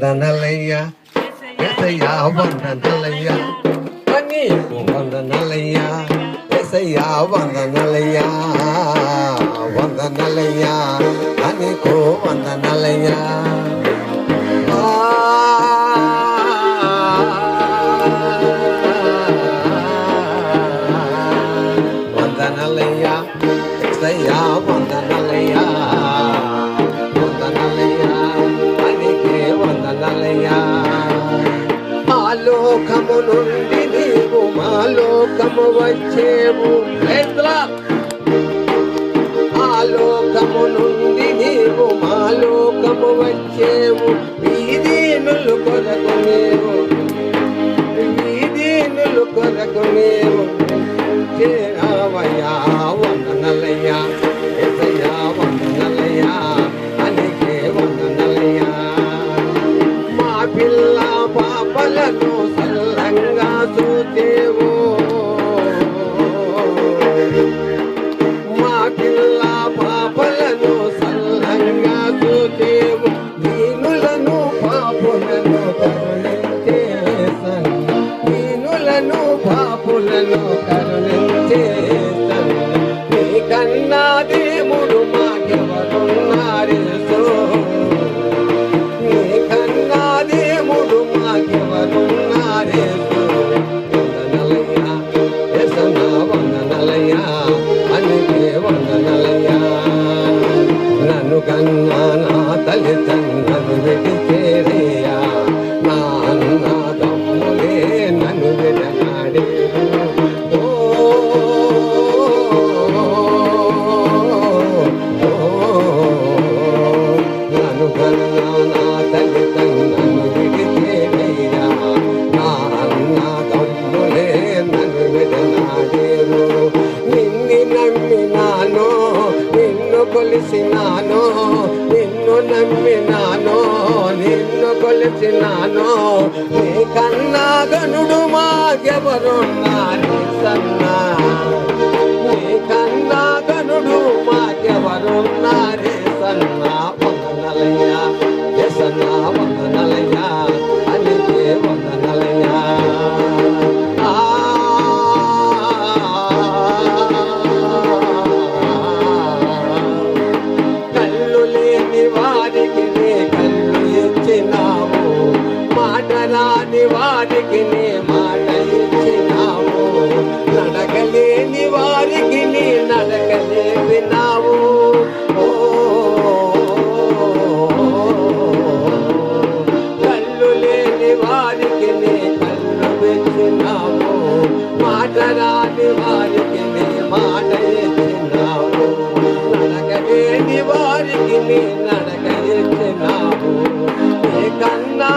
వందనలయ్యా యేసయ్యా వందనలయ్యా నీకు వందనలయ్యా యేసయ్యా వందనలయ్యా వందనలయ్యా నీకు వందనలయ్యా వందనలయ్యా యేసయ్యా వందనలయ్యా వందనలయ్యా నీకే వందనలయ్యా ఆలోకము నుండి నీవు మాలోకము వచ్చేవు ఆలోకము నుండి నీవు మాలోకము వచ్చేవు వీదీనులు కొరకు నీవు వీదీనులు కొరకు నీవు చేరావయ్యా వందనలయ్యా యేసయ్యా వందనలయ్యా అనికే వందనలయ్యా మా పిల్ల పాపలను సల్లంగా చూచేవు మా పిల్ల పాపలను సల్లంగా చూచేవు దీనులను పాపులను కరుణించే దీనులను పాపులను కరుణించే నీ కన్నా దేవుడు మాకెవరున్నారేసో నీ కన్నా దేవుడు మాకెవరున్నారేసో వందనలయ్యా యేసయ్యా వందనలయ్యా అనికే వందనలయ్యా నన్ను కన్నా నా తల్లిదండ్రులను విడిచేరయ్యా నా అన్న తమ్ములే నన్ను విడనాడేరు నన్ను కన్నా నా తల్లిదండ్రులను విడిచేరయ్యా నా అన్న తమ్ములే నన్ను విడనాడేరు నిన్ను నమ్మినాను నిన్ను కొలిసినాను నిన్ను నమ్మినాను నిన్ను కొలిసినాను నీ కన్నా గనుడు మాకెవరున్నారు సన్నా నీ కన్నా గనుడు మాకెవరున్నారే సన్నా వందనలయ్యా యేసయ్యా వందనలయ్యా అనికే వందనలయ్యా కళ్ళు లేని వారికి నీ కళ్ళు ఇచ్చినావు మాట రాని వారికి నీ మాట ఇచ్చినావు నడకలేని వారికి నీ నడకలే వినావు కళ్ళు లేని వారికి నీ కళ్ళు ఇచ్చినావు మాట రాని వారికి నీ మాట ఇచ్చినావు నడకలేని వారికి నీ నడక ఇచ్చినావు నీ కన్నా